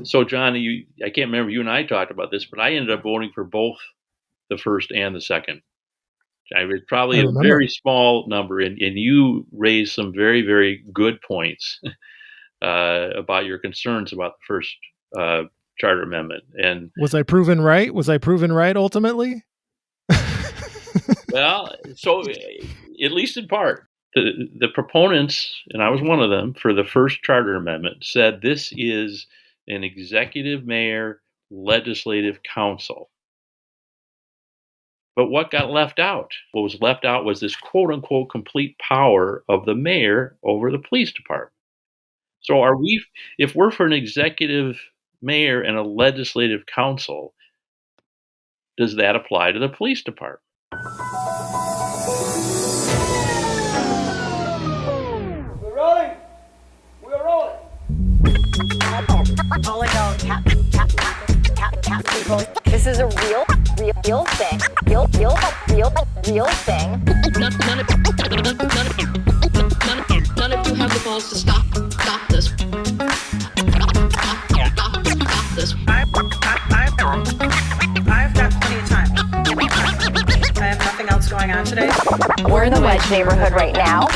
So, John, I can't remember, you and I talked about this, but I ended up voting for both the first and the second. I was I probably a remember. very small number, and you raised some very, very good points about your concerns about the first charter amendment. And Was I proven right? Was I proven right ultimately? well, so at least in part, the proponents, and I was one of them, for the first charter amendment said this is an executive mayor legislative council. But what got left out? What was left out was this quote unquote complete power of the mayor over the police department. So if we're for an executive mayor and a legislative council, does that apply to the police department? We're rolling. We're rolling. This is a real thing. Real thing. None of you have the balls to stop this. Stop this. I've got plenty of time. I have nothing else going on today. We're in the Wedge neighborhood right now.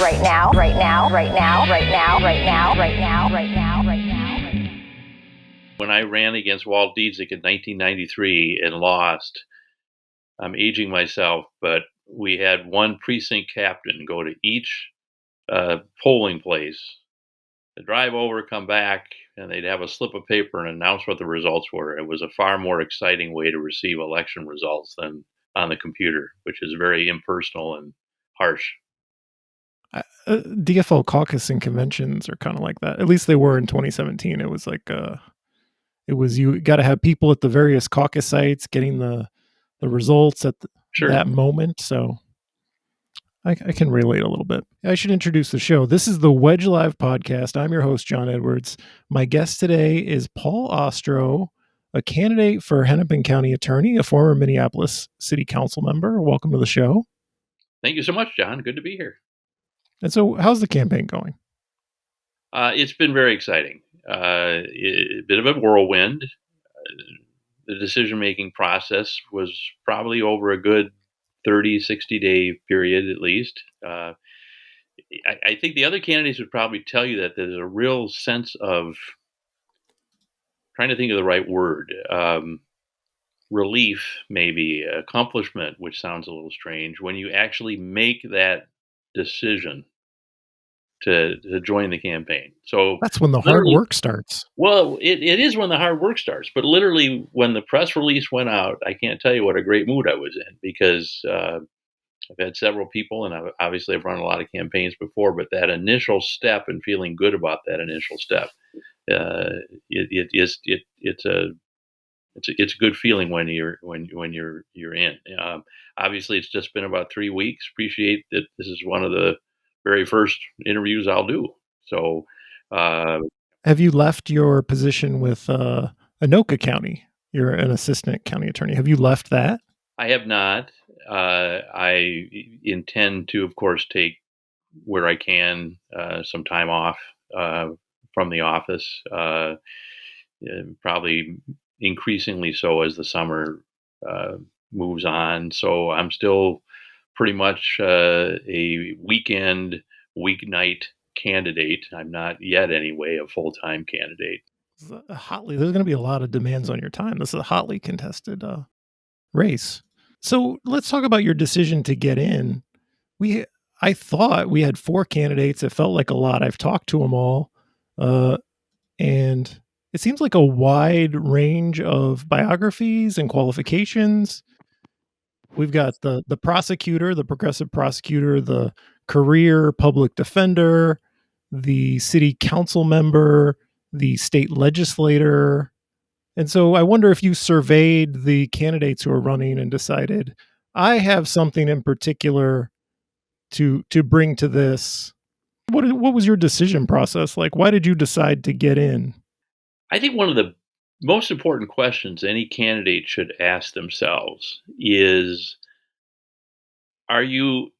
When I ran against Walt Dietzick in 1993 and lost, I'm aging myself, but we had one precinct captain go to each polling place, drive over, come back, and they'd have a slip of paper and announce what the results were. It was a far more exciting way to receive election results than on the computer, which is very impersonal and harsh. DFL caucus and conventions are kind of like that. At least they were in 2017. It was like you got to have people at the various caucus sites getting the results at that moment. So I can relate a little bit. I should introduce the show. This is the Wedge Live podcast. I'm your host, John Edwards. My guest today is Paul Ostrow, a candidate for Hennepin County Attorney, a former Minneapolis City Council member. Welcome to the show. Thank you so much, John. Good to be here. And so how's the campaign going? It's been very exciting. A bit of a whirlwind. The decision-making process was probably over a good 30, 60-day period at least. I think the other candidates would probably tell you that there's a real sense of, trying to think of the right word, relief, maybe, accomplishment, which sounds a little strange, when you actually make that decision to join the campaign. So that's when the hard work starts. Well, it is when the hard work starts, but literally when the press release went out, I can't tell you what a great mood I was in, because I've had several people, and I've run a lot of campaigns before, but that initial step and feeling good about that initial step, it's a good feeling when you're in. Obviously, it's just been about 3 weeks. Appreciate that this is one of the very first interviews I'll do. So, have you left your position with Anoka County? You're an assistant county attorney. Have you left that? I have not. I intend to, of course, take where I can some time off from the office, probably increasingly so as the summer moves on. So I'm still pretty much a weekend, weeknight candidate. I'm not yet, anyway, a full-time candidate. There's going to be a lot of demands on your time. This is a hotly contested race. So let's talk about your decision to get in. I thought we had 4 candidates. It felt like a lot. I've talked to them all. And it seems like a wide range of biographies and qualifications. We've got the prosecutor, the progressive prosecutor, the career public defender, the city council member, the state legislator. And so I wonder if you surveyed the candidates who are running and decided, I have something in particular to bring to this. What was your decision process like? Why did you decide to get in? I think one of the most important questions any candidate should ask themselves is, are you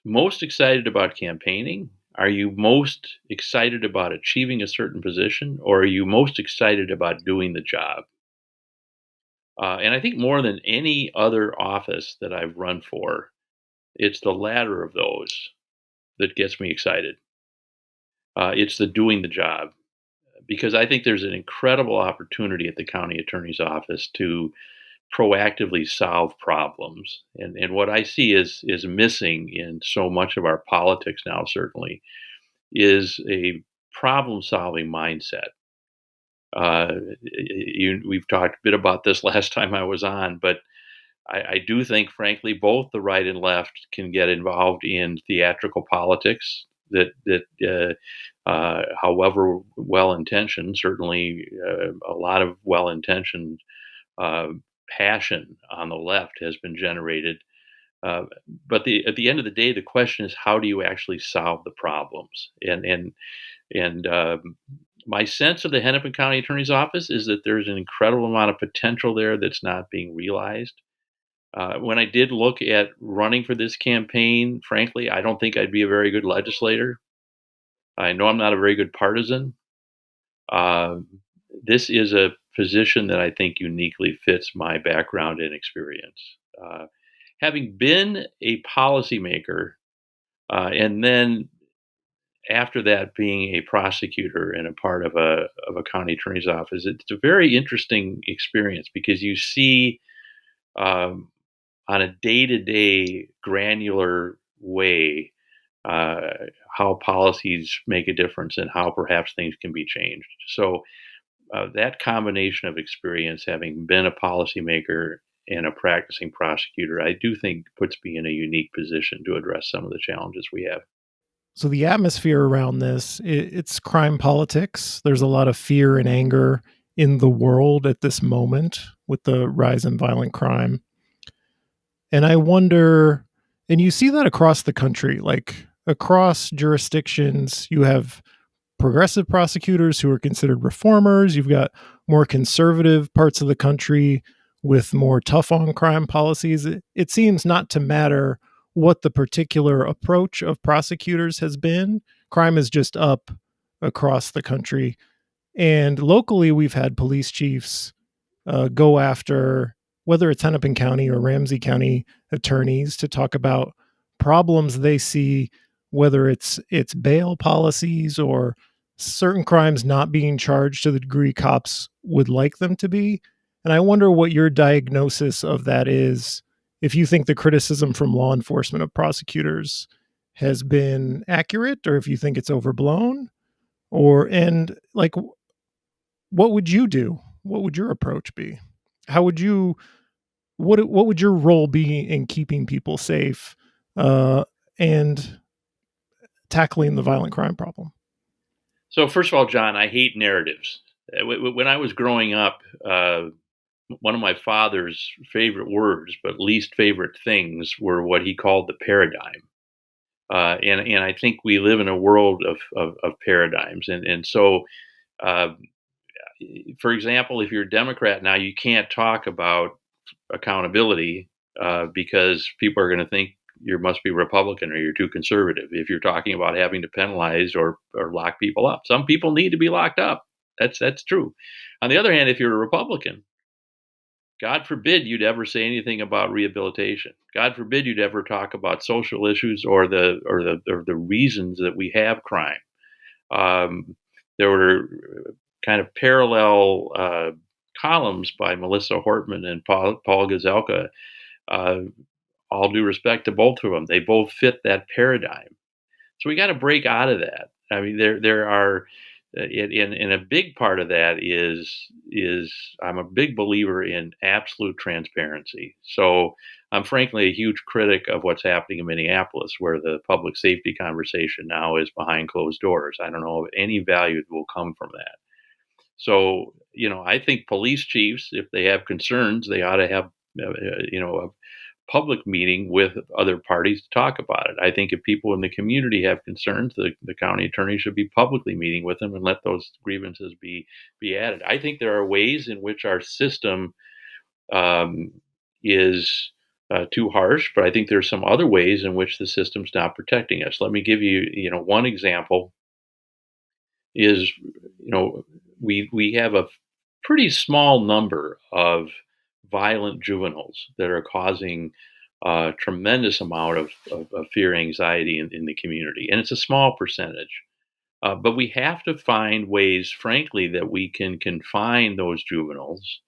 most excited about campaigning? Are you most excited about achieving a certain position, or are you most excited about doing the job? And I think more than any other office that I've run for, it's the latter of those that gets me excited. It's the doing the job, because I think there's an incredible opportunity at the county attorney's office to proactively solve problems. And what I see is missing in so much of our politics now, certainly, is a problem solving mindset. We've talked a bit about this last time I was on, but I do think, frankly, both the right and left can get involved in theatrical politics however well intentioned, certainly a lot of well intentioned uh, passion on the left has been generated. But at the end of the day, the question is, how do you actually solve the problems? And my sense of the Hennepin County Attorney's Office is that there's an incredible amount of potential there that's not being realized. When I did look at running for this campaign, frankly, I don't think I'd be a very good legislator. I know I'm not a very good partisan. Uh, this is a position that I think uniquely fits my background and experience. Uh, Having been a policymaker, and then after that being a prosecutor and a part of a county attorney's office, it's a very interesting experience because you see um, on a day-to-day granular way uh, how policies make a difference and how perhaps things can be changed. So that combination of experience, having been a policymaker and a practicing prosecutor, I do think puts me in a unique position to address some of the challenges we have. So the atmosphere around this, it's crime politics. There's a lot of fear and anger in the world at this moment with the rise in violent crime. And I wonder, and you see that across the country, like across jurisdictions, you have progressive prosecutors who are considered reformers. You've got more conservative parts of the country with more tough on crime policies. It seems not to matter what the particular approach of prosecutors has been. Crime is just up across the country. And locally, we've had police chiefs go after whether it's Hennepin County or Ramsey County attorneys to talk about problems they see, whether it's bail policies or certain crimes not being charged to the degree cops would like them to be. And I wonder what your diagnosis of that is, if you think the criticism from law enforcement of prosecutors has been accurate, or if you think it's overblown, or, and like, what would you do? What would your approach be? How would you, what would your role be in keeping people safe and tackling the violent crime problem? So, first of all, John, I hate narratives. When I was growing up, one of my father's favorite words, but least favorite things, were what he called the paradigm. And I think we live in a world of paradigms. And so, uh, for example, if you're a Democrat now, you can't talk about accountability because people are going to think you must be Republican or you're too conservative. If you're talking about having to penalize or lock people up, some people need to be locked up. That's true. On the other hand, if you're a Republican, God forbid you'd ever say anything about rehabilitation. God forbid you'd ever talk about social issues or the reasons that we have crime. There were kind of parallel columns by Melissa Hortman and Paul Gazelka. All due respect to both of them, they both fit that paradigm. So we got to break out of that. I mean, there are, and a big part of that is I'm a big believer in absolute transparency. So I'm frankly a huge critic of what's happening in Minneapolis, where the public safety conversation now is behind closed doors. I don't know if any value will come from that. So, I think police chiefs, if they have concerns, they ought to have, a public meeting with other parties to talk about it. I think if people in the community have concerns, the county attorney should be publicly meeting with them and let those grievances be added. I think there are ways in which our system is too harsh, but I think there's some other ways in which the system's not protecting us. Let me give you, one example is, we have a pretty small number of violent juveniles that are causing a tremendous amount of fear, anxiety in the community, and it's a small percentage. But we have to find ways, frankly, that we can confine those juveniles,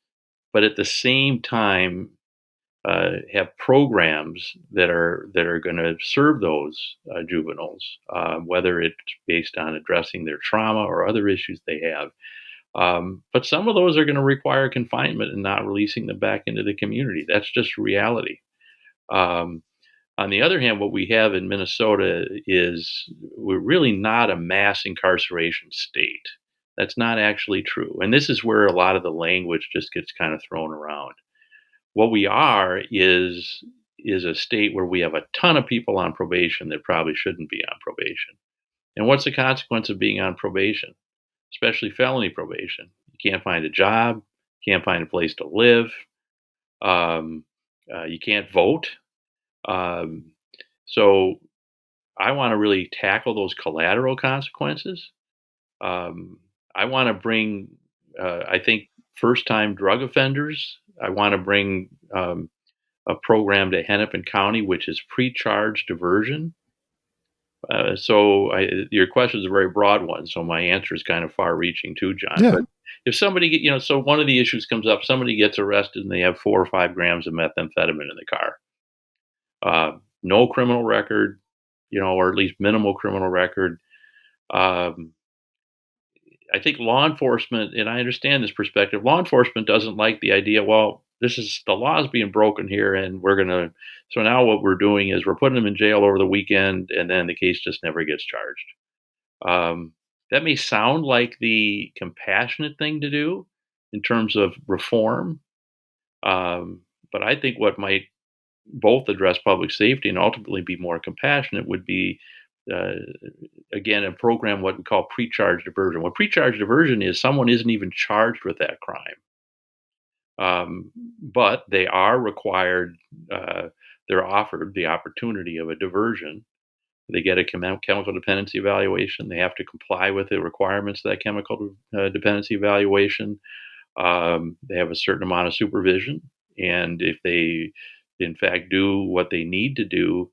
but at the same time have programs that are going to serve those juveniles, whether it's based on addressing their trauma or other issues they have. But some of those are going to require confinement and not releasing them back into the community. That's just reality. Um, on the other hand, what we have in Minnesota is we're really not a mass incarceration state. That's not actually true. And this is where a lot of the language just gets kind of thrown around. What we are is a state where we have a ton of people on probation that probably shouldn't be on probation. And what's the consequence of being on probation, especially felony probation? You can't find a job, can't find a place to live, you can't vote. So I want to really tackle those collateral consequences. I want to bring, I think, first-time drug offenders. I want to bring a program to Hennepin County, which is pre-charge diversion. Your question is a very broad one, so my answer is kind of far-reaching too, John. Yeah. But if somebody, so one of the issues comes up, somebody gets arrested and they have 4 or 5 grams of methamphetamine in the car. No criminal record, or at least minimal criminal record. I think law enforcement, and I understand this perspective, law enforcement doesn't like the idea, well, the law is being broken here, and so now what we're doing is we're putting them in jail over the weekend, and then the case just never gets charged. That may sound like the compassionate thing to do in terms of reform, but I think what might both address public safety and ultimately be more compassionate would be, again, a program what we call pre-charge diversion. What pre-charge diversion is, someone isn't even charged with that crime, but they are required, they're offered the opportunity of a diversion. They get a chemical dependency evaluation. They have to comply with the requirements of that chemical dependency evaluation. They have a certain amount of supervision, and if they in fact do what they need to do,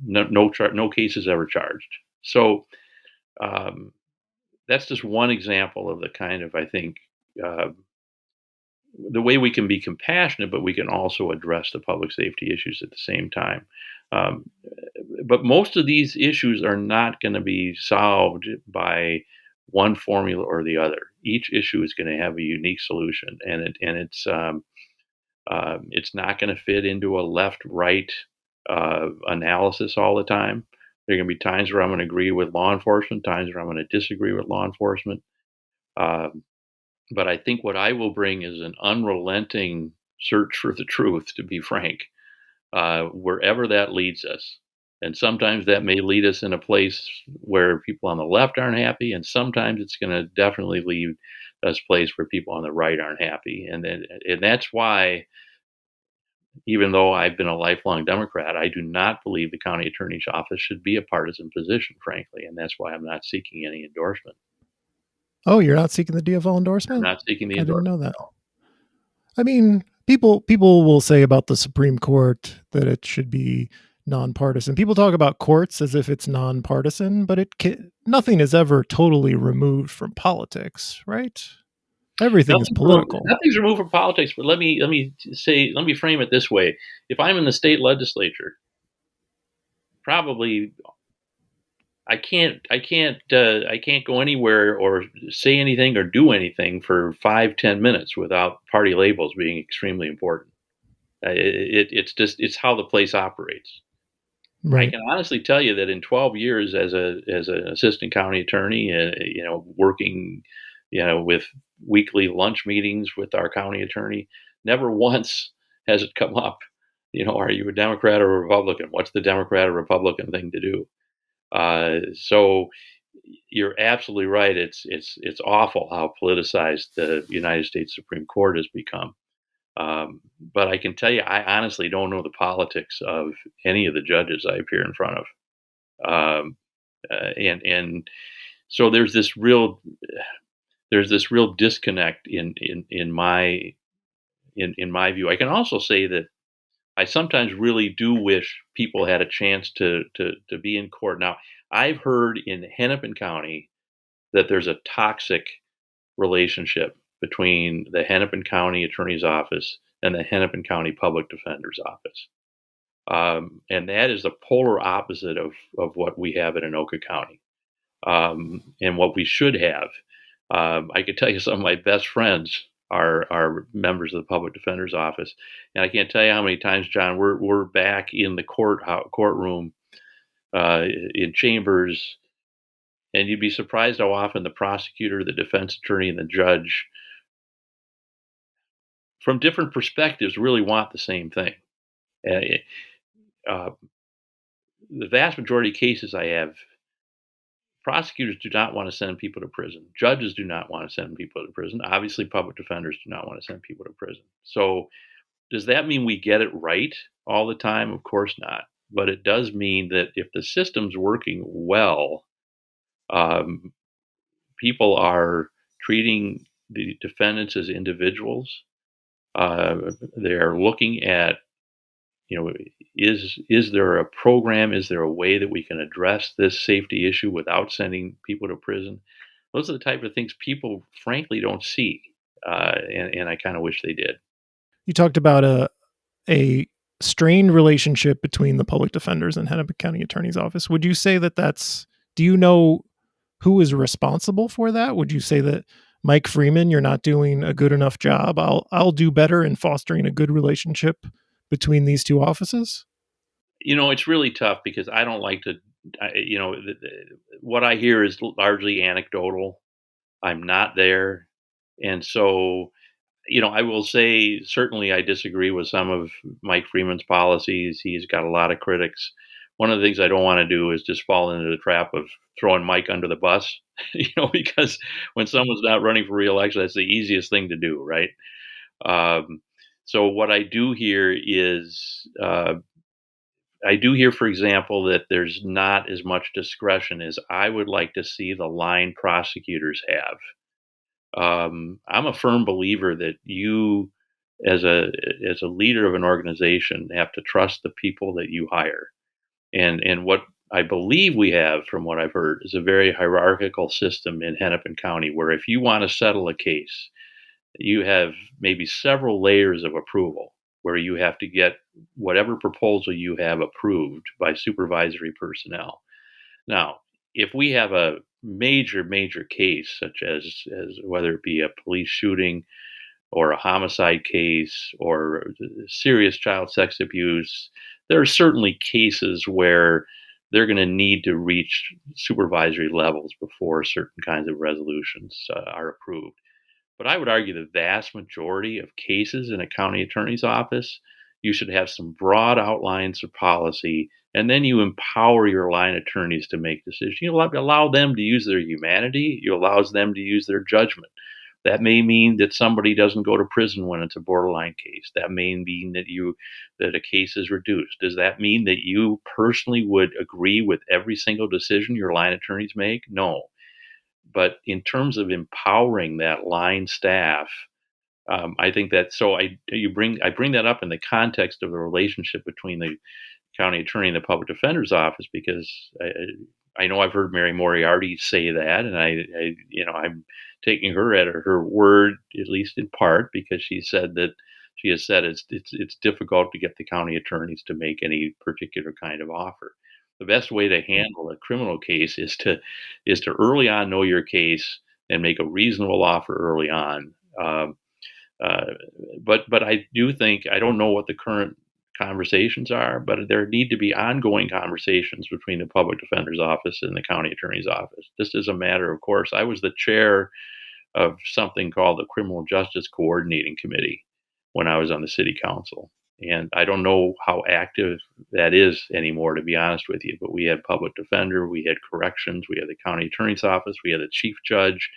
no case is ever charged. So that's just one example of the kind of, I think, the way we can be compassionate, but we can also address the public safety issues at the same time. But most of these issues are not going to be solved by one formula or the other. Each issue is going to have a unique solution, and it's not going to fit into a left-right analysis all the time. There are going to be times where I'm going to agree with law enforcement, times where I'm going to disagree with law enforcement. But I think what I will bring is an unrelenting search for the truth, to be frank, wherever that leads us. And sometimes that may lead us in a place where people on the left aren't happy, and sometimes it's going to definitely lead us a place where people on the right aren't happy. And that's why, even though I've been a lifelong Democrat, I do not believe the county attorney's office should be a partisan position, frankly, and that's why I'm not seeking any endorsement. Oh, you're not seeking the DFL endorsement? I'm not seeking the I didn't endorsement. know that. I mean, people will say about the Supreme Court that it should be nonpartisan. People talk about courts as if it's nonpartisan, but nothing is ever totally removed from politics, right? Everything is political. Nothing's removed from politics, but let me frame it this way. If I'm in the state legislature, probably I can't go anywhere or say anything or do anything for 5-10 minutes without party labels being extremely important. It's how the place operates. Right. I can honestly tell you that in 12 years as an assistant county attorney, working, with weekly lunch meetings with our county attorney, never once has it come up, are you a Democrat or a Republican? What's the Democrat or Republican thing to do? So you're absolutely right. It's awful how politicized the United States Supreme Court has become. But I can tell you, I honestly don't know the politics of any of the judges I appear in front of. And so there's this real disconnect in my view. I can also say that I sometimes really do wish people had a chance to be in court. Now, I've heard in Hennepin County that there's a toxic relationship between the Hennepin County Attorney's Office and the Hennepin County Public Defender's Office. And that is the polar opposite of what we have in Anoka County, and what we should have. I could tell you some of my best friends are members of the Public Defender's Office, and I can't tell you how many times, John, we're back in the courtroom in chambers, and you'd be surprised how often the prosecutor, the defense attorney, and the judge, from different perspectives, really want the same thing. The vast majority of cases I have, prosecutors do not want to send people to prison. Judges do not want to send people to prison. Obviously, public defenders do not want to send people to prison. So does that mean we get it right all the time? Of course not. But it does mean that if the system's working well, people are treating the defendants as individuals. They're looking at, is there a program? Is there a way that we can address this safety issue without sending people to prison? Those are the type of things people, frankly, don't see, and I kind of wish they did. You talked about a strained relationship between the public defenders and Hennepin County Attorney's Office. Would you say that do you know who is responsible for that? Would you say that Mike Freeman, you're not doing a good enough job? I'll do better in fostering a good relationship between these two offices? It's really tough because I don't like to, what I hear is largely anecdotal. I'm not there. And so, I will say, certainly I disagree with some of Mike Freeman's policies. He's got a lot of critics. One of the things I don't want to do is just fall into the trap of throwing Mike under the bus, because when someone's not running for re-election, that's the easiest thing to do, right? So what I do hear is, for example, that there's not as much discretion as I would like to see the line prosecutors have. I'm a firm believer that you, as a leader of an organization, have to trust the people that you hire. And what I believe we have, from what I've heard, is a very hierarchical system in Hennepin County, where if you want to settle a case, you have maybe several layers of approval, where you have to get whatever proposal you have approved by supervisory personnel. Now, if we have a major case, such as whether it be a police shooting or a homicide case or serious child sex abuse, there are certainly cases where they're going to need to reach supervisory levels before certain kinds of resolutions are approved. But I would argue the vast majority of cases in a county attorney's office, you should have some broad outlines of policy, and then you empower your line attorneys to make decisions. You allow them to use their humanity. You allow them to use their judgment. That may mean that somebody doesn't go to prison when it's a borderline case. That may mean that a case is reduced. Does that mean that you personally would agree with every single decision your line attorneys make? No. But in terms of empowering that line staff, I think that I bring that up in the context of the relationship between the county attorney and the public defender's office, because I know I've heard Mary Moriarty say that, and I'm taking her at her word, at least in part, because she has said it's difficult to get the county attorneys to make any particular kind of offer. The best way to handle a criminal case is to early on know your case and make a reasonable offer early on. But I do think, I don't know what the current conversations are, but there need to be ongoing conversations between the public defender's office and the county attorney's office. This is a matter of course. I was the chair of something called the Criminal Justice Coordinating Committee when I was on the city council. And I don't know how active that is anymore, to be honest with you, but we had public defender, we had corrections, we had the county attorney's office, we had the chief judge.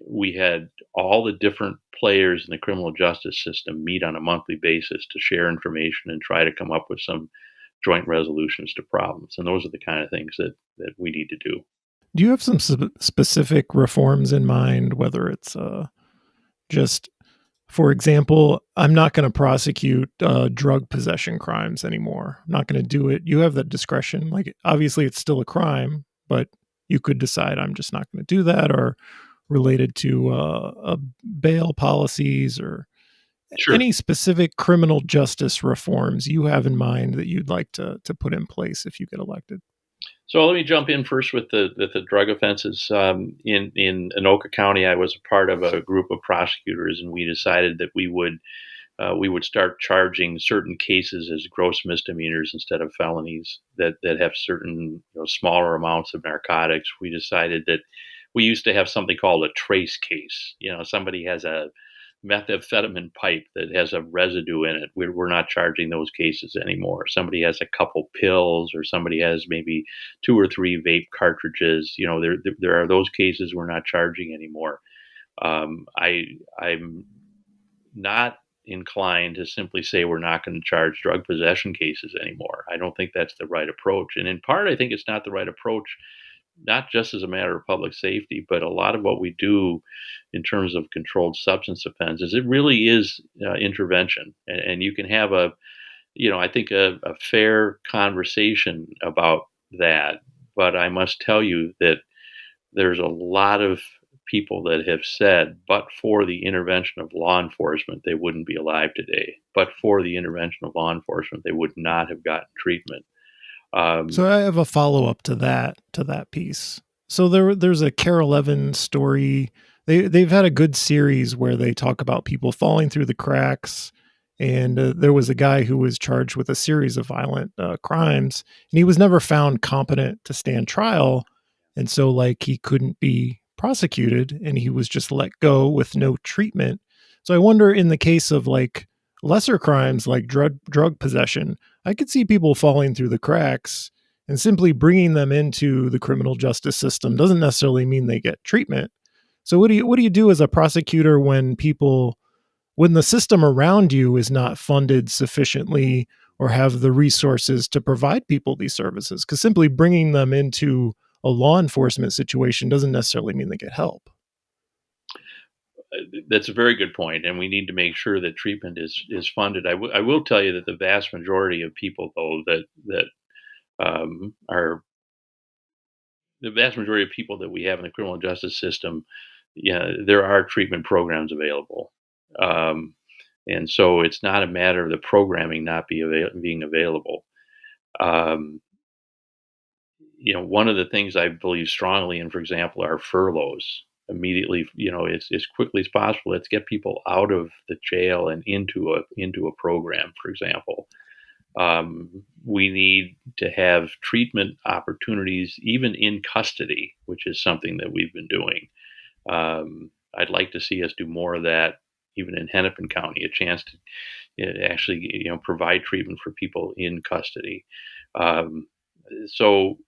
we had all the different players in the criminal justice system meet on a monthly basis to share information and try to come up with some joint resolutions to problems. And those are the kind of things that we need to do. Do you have some specific reforms in mind, whether it's just, for example, I'm not going to prosecute drug possession crimes anymore. I'm not going to do it. You have that discretion. Like, obviously, it's still a crime, but you could decide I'm just not going to do that, or related to bail policies, or Sure. any specific criminal justice reforms you have in mind that you'd like to put in place if you get elected. So let me jump in first with the drug offenses. In Anoka County, I was a part of a group of prosecutors, and we decided that we would start charging certain cases as gross misdemeanors instead of felonies that have certain smaller amounts of narcotics. We decided that we used to have something called a trace case. Somebody has a methamphetamine pipe that has a residue in it. We're not charging those cases anymore. Somebody has a couple pills, or somebody has maybe 2 or 3 vape cartridges. There are those cases we're not charging anymore. I'm not inclined to simply say we're not going to charge drug possession cases anymore. I don't think that's the right approach. And in part, I think it's not the right approach, not just as a matter of public safety, but a lot of what we do in terms of controlled substance offenses, it really is intervention. And you can have I think a fair conversation about that. But I must tell you that there's a lot of people that have said, but for the intervention of law enforcement, they wouldn't be alive today. But for the intervention of law enforcement, they would not have gotten treatment. So I have a follow-up to that piece. So there's a Carol Evans story. They've had a good series where they talk about people falling through the cracks. And there was a guy who was charged with a series of violent crimes, and he was never found competent to stand trial. And so, he couldn't be prosecuted, and he was just let go with no treatment. So I wonder, in the case of lesser crimes like drug possession, I could see people falling through the cracks, and simply bringing them into the criminal justice system doesn't necessarily mean they get treatment. So what do you do as a prosecutor when the system around you is not funded sufficiently or have the resources to provide people these services? Because simply bringing them into a law enforcement situation doesn't necessarily mean they get help. That's a very good point, and we need to make sure that treatment is funded. I will tell you that the vast majority of people, though, that the vast majority of people that we have in the criminal justice system, there are treatment programs available. And so it's not a matter of the programming not being available. One of the things I believe strongly in, for example, are furloughs. Immediately, as quickly as possible, let's get people out of the jail and into a program, for example. We need to have treatment opportunities even in custody, which is something that we've been doing. I'd like to see us do more of that, even in Hennepin County, a chance to actually provide treatment for people in custody. So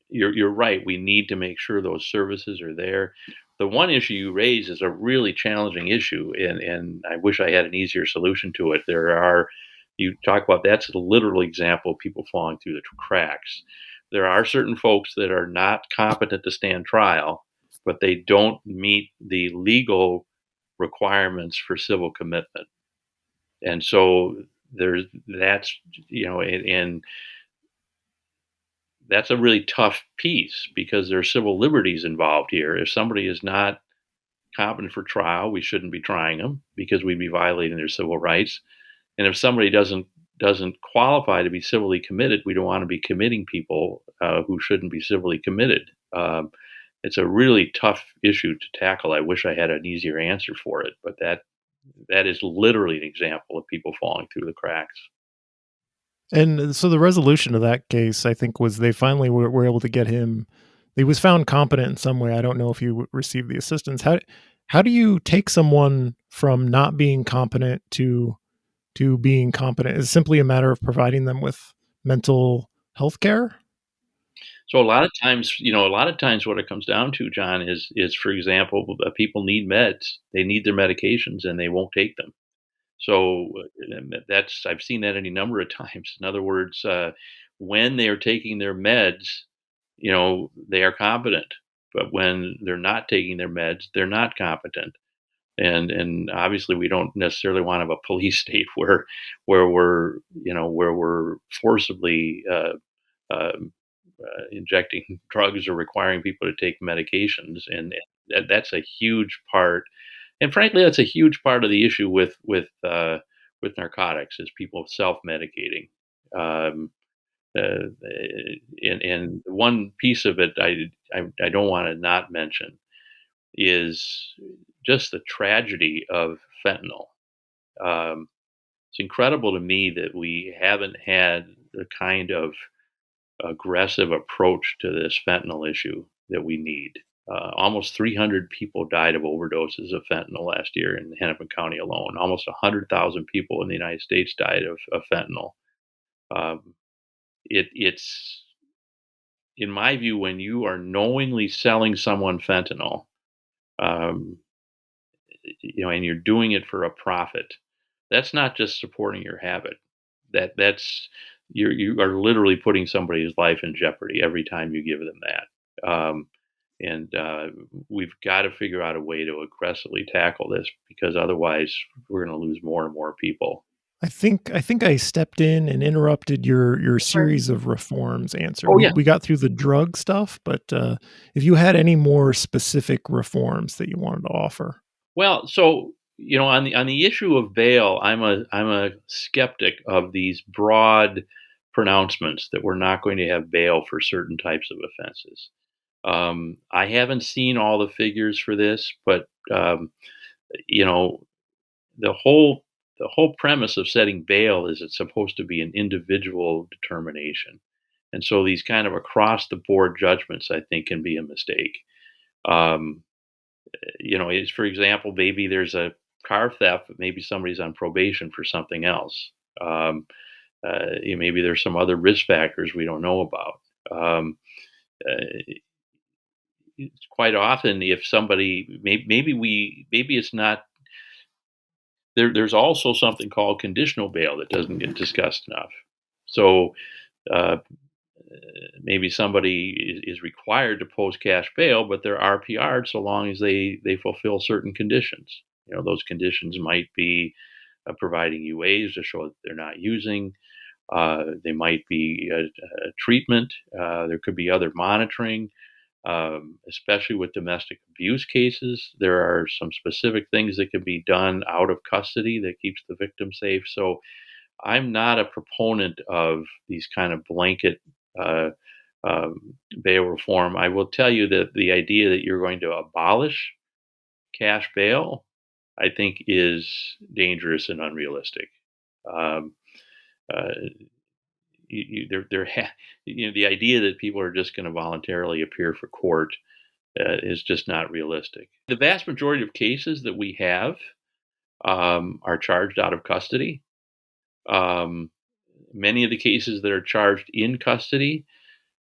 you're right. We need to make sure those services are there. The one issue you raise is a really challenging issue, and I wish I had an easier solution to it. You talk about, that's a literal example of people falling through the cracks. There are certain folks that are not competent to stand trial, but they don't meet the legal requirements for civil commitment. And so that's a really tough piece, because there are civil liberties involved here. If somebody is not competent for trial, we shouldn't be trying them, because we'd be violating their civil rights. And if somebody doesn't qualify to be civilly committed, we don't want to be committing people who shouldn't be civilly committed. It's a really tough issue to tackle. I wish I had an easier answer for it, but that is literally an example of people falling through the cracks. And so the resolution of that case, I think, was they finally were able to get him. He was found competent in some way. I don't know if he received the assistance. How do you take someone from not being competent to being competent? Is it simply a matter of providing them with mental health care? So a lot of times what it comes down to, John, is for example, people need meds. They need their medications and they won't take them. So that's I've seen that any number of times. In other words, when they are taking their meds, they are competent. But when they're not taking their meds, they're not competent. And obviously we don't necessarily want to have a police state where we're forcibly injecting drugs or requiring people to take medications, and that's a huge part. And frankly, that's a huge part of the issue with narcotics is people self-medicating. Um, and one piece of it I don't want to not mention is just the tragedy of fentanyl. It's incredible to me that we haven't had the kind of aggressive approach to this fentanyl issue that we need. Almost 300 people died of overdoses of fentanyl last year in Hennepin County alone. Almost 100,000 people in the United States died of fentanyl. Um, it's, in my view, when you are knowingly selling someone fentanyl, um, and you're doing it for a profit, that's not just supporting your habit. That's you are literally putting somebody's life in jeopardy every time you give them that. And we've got to figure out a way to aggressively tackle this because otherwise we're going to lose more and more people. I think I stepped in and interrupted your series of reforms answer. Oh, yeah. We got through the drug stuff, but if you had any more specific reforms that you wanted to offer. Well, so on the issue of bail, I'm a skeptic of these broad pronouncements that we're not going to have bail for certain types of offenses. I haven't seen all the figures for this, but you know, the whole premise of setting bail is it's supposed to be an individual determination, and so these kind of across the board judgments, I think, can be a mistake. Um, is for example, maybe there's a car theft, but maybe somebody's on probation for something else. Maybe there's some other risk factors we don't know about. Uh, it's quite often, if somebody maybe it's not there. There's also something called conditional bail that doesn't get discussed enough. So uh, maybe somebody is required to post cash bail, but they're RPR'd so long as they fulfill certain conditions. Those conditions might be providing UAs to show that they're not using. They might be a treatment. There could be other monitoring, especially with domestic abuse cases. There are some specific things that can be done out of custody that keeps the victim safe. So I'm not a proponent of these kind of blanket uh, bail reform. I will tell you that the idea that you're going to abolish cash bail, I think, is dangerous and unrealistic. Um, uh, the idea that people are just going to voluntarily appear for court is just not realistic. The vast majority of cases that we have are charged out of custody. Many of the cases that are charged in custody,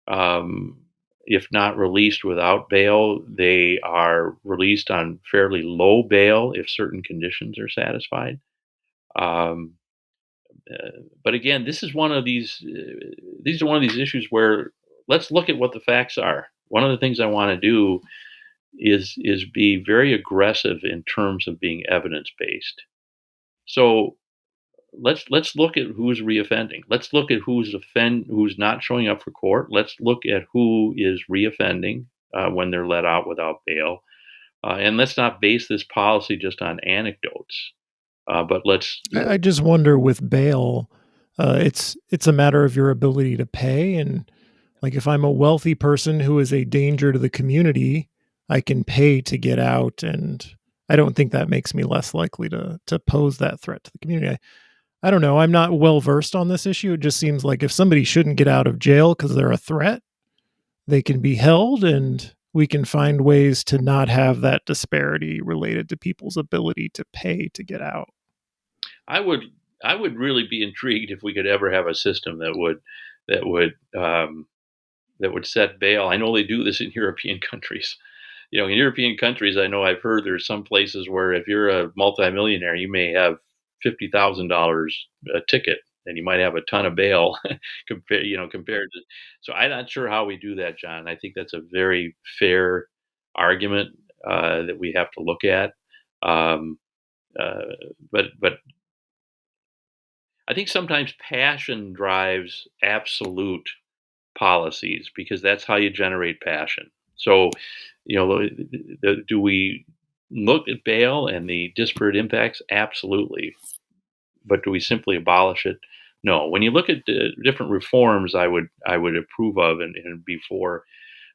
if not released without bail, they are released on fairly low bail if certain conditions are satisfied. But again, this is one of these. These are one of these issues where let's look at what the facts are. One of the things I want to do is be very aggressive in terms of being evidence based. So let's look at who's reoffending. Let's look at who's not showing up for court. Let's look at who is reoffending when they're let out without bail, and let's not base this policy just on anecdotes. But let's. I just wonder with bail, it's a matter of your ability to pay, and like if I'm a wealthy person who is a danger to the community, I can pay to get out, and I don't think that makes me less likely to pose that threat to the community. I don't know. I'm not well versed on this issue. It just seems like if somebody shouldn't get out of jail because they're a threat, they can be held, and we can find ways to not have that disparity related to people's ability to pay to get out. I would really be intrigued if we could ever have a system that would that would set bail. I know they do this in European countries. In European countries, I know I've heard there's some places where if you're a multimillionaire, you may have $50,000 a ticket, and you might have a ton of bail compared to. So I'm not sure how we do that, John. I think that's a very fair argument that we have to look at. Um, but I think sometimes passion drives absolute policies because that's how you generate passion. So, do we look at bail and the disparate impacts? Absolutely. But do we simply abolish it? No. When you look at the different reforms, I would approve of and before.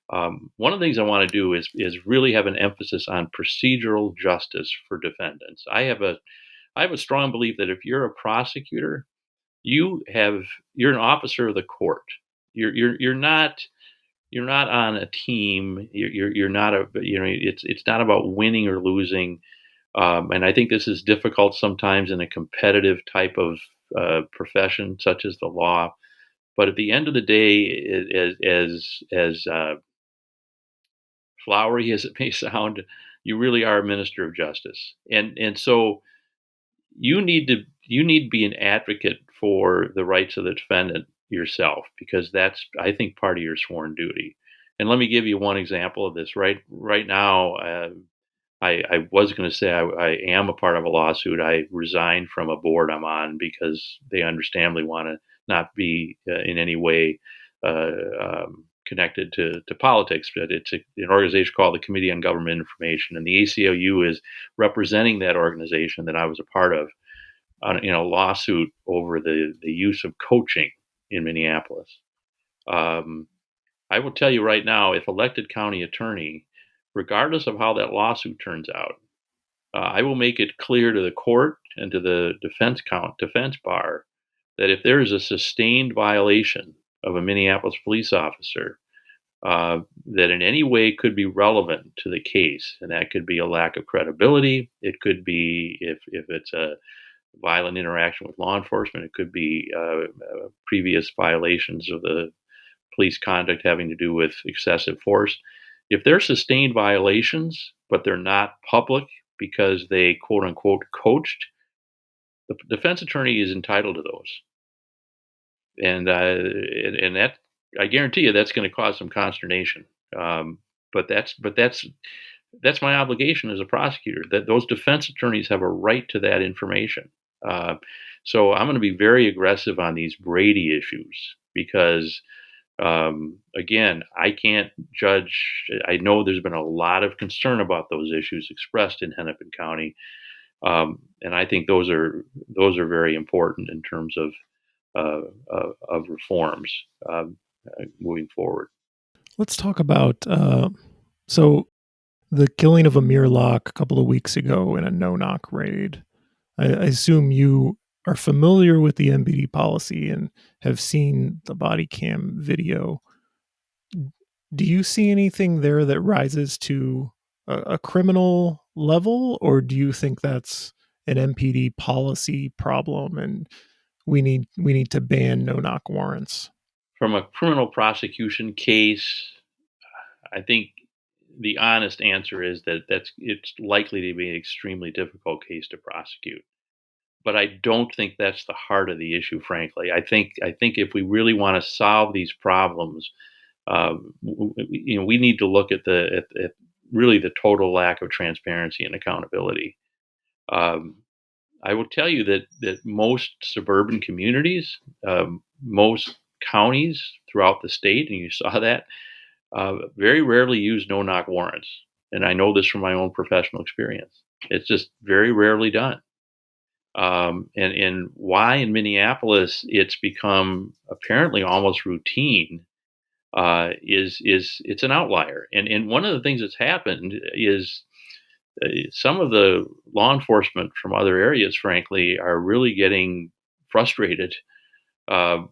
One of the things I want to do is really have an emphasis on procedural justice for defendants. I have a strong belief that if you're a prosecutor, you're an officer of the court. You're not on a team. You're not it's not about winning or losing. And I think this is difficult sometimes in a competitive type of profession such as the law. But at the end of the day, as flowery as it may sound, you really are a minister of justice, and so you need to be an advocate for the rights of the defendant yourself, because that's, I think, part of your sworn duty. And let me give you one example of this. Right now, I was going to say I am a part of a lawsuit. I resigned from a board I'm on because they understandably want to not be in any way connected to politics. But it's an organization called the Committee on Government Information, and the ACLU is representing that organization that I was a part of in a lawsuit over the use of coaching in Minneapolis. I will tell you right now, if elected county attorney, regardless of how that lawsuit turns out, I will make it clear to the court and to the defense bar that if there is a sustained violation of a Minneapolis police officer that in any way could be relevant to the case, and that could be a lack of credibility, it could be if it's a violent interaction with law enforcement, it could be previous violations of the police conduct having to do with excessive force. If they're sustained violations, but they're not public because they quote unquote coached, the defense attorney is entitled to those. And that, I guarantee you, that's going to cause some consternation. But that's my obligation as a prosecutor. That those defense attorneys have a right to that information. So I'm going to be very aggressive on these Brady issues because, again, I can't judge. I know there's been a lot of concern about those issues expressed in Hennepin County, and I think those are very important in terms of reforms moving forward. Let's talk about so the killing of Amir Locke a couple of weeks ago in a no-knock raid. I assume you are familiar with the MBD policy and have seen the body cam video. Do you see anything there that rises to a criminal level, or do you think that's an MPD policy problem and we need to ban no-knock warrants? From a criminal prosecution case, I think the honest answer is that it's likely to be an extremely difficult case to prosecute. But I don't think that's the heart of the issue, frankly. I think if we really want to solve these problems, we need to look at at really the total lack of transparency and accountability. I will tell you that most suburban communities, most counties throughout the state, and you saw that, very rarely use no-knock warrants. And I know this from my own professional experience. It's just very rarely done. And why in Minneapolis it's become apparently almost routine is it's an outlier. And one of the things that's happened is some of the law enforcement from other areas, frankly, are really getting frustrated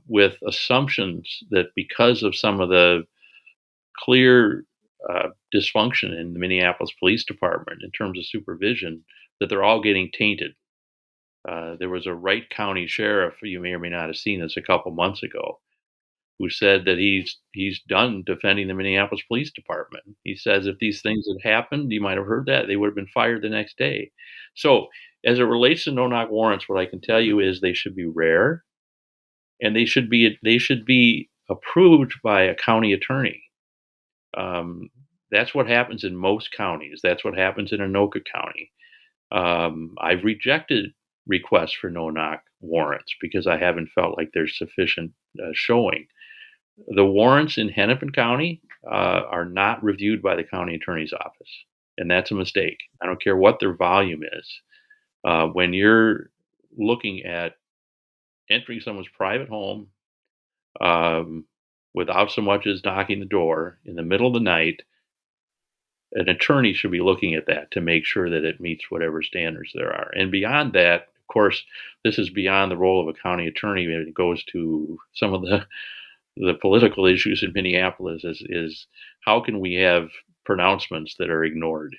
with assumptions that because of some of the clear dysfunction in the Minneapolis Police Department in terms of supervision, that they're all getting tainted. There was a Wright County sheriff, you may or may not have seen this, a couple months ago, who said that he's done defending the Minneapolis Police Department. He says if these things had happened, you might have heard that, they would have been fired the next day. So as it relates to no-knock warrants, what I can tell you is they should be rare, and they should be approved by a county attorney. That's what happens in most counties. That's what happens in Anoka County. I've rejected requests for no-knock warrants because I haven't felt like there's sufficient showing. The warrants in Hennepin County are not reviewed by the county attorney's office, and that's a mistake. I don't care what their volume is. When you're looking at entering someone's private home without so much as knocking the door in the middle of the night, an attorney should be looking at that to make sure that it meets whatever standards there are. And beyond that, of course, this is beyond the role of a county attorney. It goes to some of the political issues in Minneapolis is how can we have pronouncements that are ignored?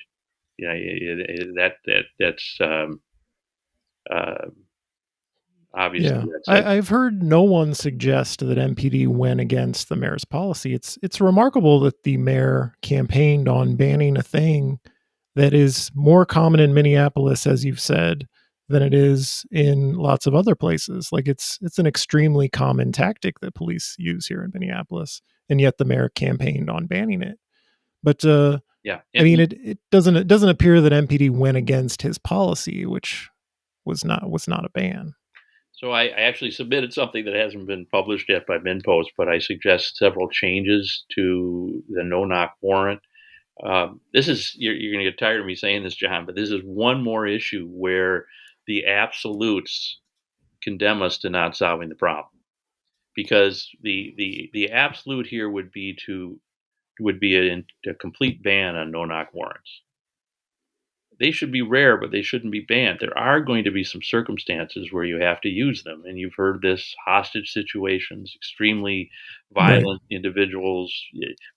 That's obviously. Yeah, That's I've heard no one suggest that MPD went against the mayor's policy. It's remarkable that the mayor campaigned on banning a thing that is more common in Minneapolis, as you've said, than it is in lots of other places. Like it's an extremely common tactic that police use here in Minneapolis, and yet the mayor campaigned on banning it. But yeah. I mean, it doesn't appear that MPD went against his policy, which was not a ban. So I actually submitted something that hasn't been published yet by MinPost, but I suggest several changes to the no-knock warrant. This is, you're going to get tired of me saying this, John, but this is one more issue where the absolutes condemn us to not solving the problem. Because the absolute here would be a complete ban on no-knock warrants. They should be rare, but they shouldn't be banned. There are going to be some circumstances where you have to use them. And you've heard this: hostage situations, extremely violent individuals.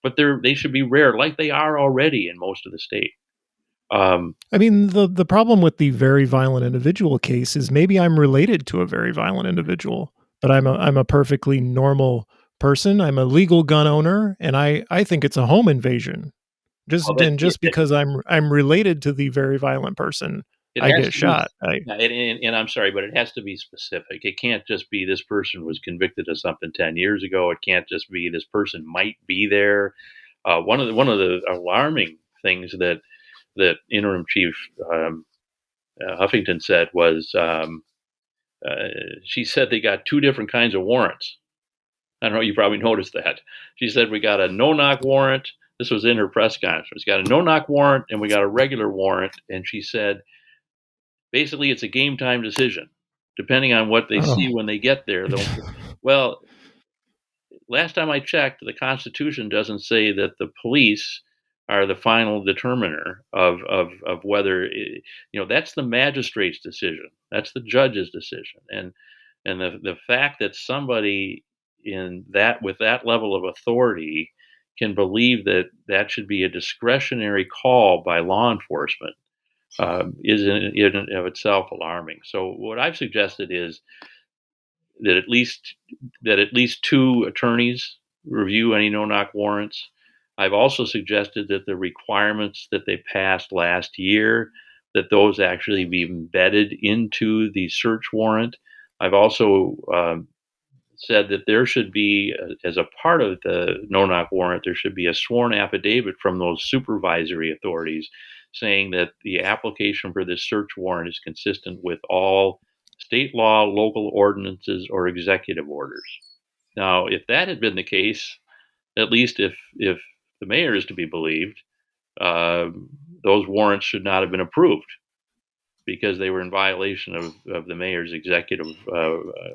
But they should be rare, like they are already in most of the state. I mean, the problem with the very violent individual case is maybe I'm related to a very violent individual, but I'm a perfectly normal person. I'm a legal gun owner, and I think it's a home invasion. Just because I'm related to the very violent person, I get shot. And I'm sorry, but it has to be specific. It can't just be this person was convicted of something 10 years ago. It can't just be this person might be there. One of the alarming things that Interim Chief Huffington said was she said they got two different kinds of warrants. I don't know, you probably noticed that. She said we got a no-knock warrant. This was in her press conference. Got a no-knock warrant and we got a regular warrant. And she said, basically, it's a game time decision, depending on what they see when they get there. Well, last time I checked, the Constitution doesn't say that the police are the final determiner of whether, that's the magistrate's decision. That's the judge's decision. And the fact that somebody with that level of authority can believe that should be a discretionary call by law enforcement is in and of itself alarming. So what I've suggested is that at least two attorneys review any no-knock warrants. I've also suggested that the requirements that they passed last year, that those actually be embedded into the search warrant. I've also said that there should be, as a part of the no-knock warrant, there should be a sworn affidavit from those supervisory authorities saying that the application for this search warrant is consistent with all state law, local ordinances, or executive orders. Now, if that had been the case, at least if the mayor is to be believed, those warrants should not have been approved because they were in violation of the mayor's executive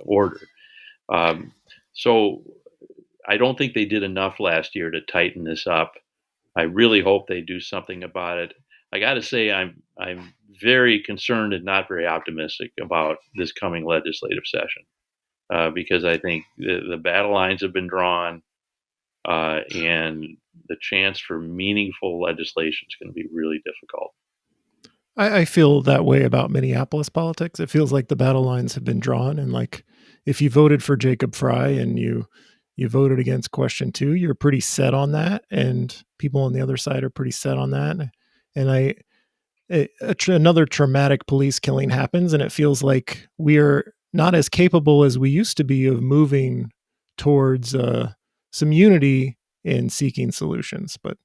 order. So I don't think they did enough last year to tighten this up. I really hope they do something about it. I got to say, I'm very concerned and not very optimistic about this coming legislative session because I think the battle lines have been drawn and the chance for meaningful legislation is going to be really difficult. I feel that way about Minneapolis politics. It feels like the battle lines have been drawn, and like if you voted for Jacob Frey and you You voted against question 2. You're pretty set on that, and people on the other side are pretty set on that. And another traumatic police killing happens, and it feels like we're not as capable as we used to be of moving towards some unity in seeking solutions. But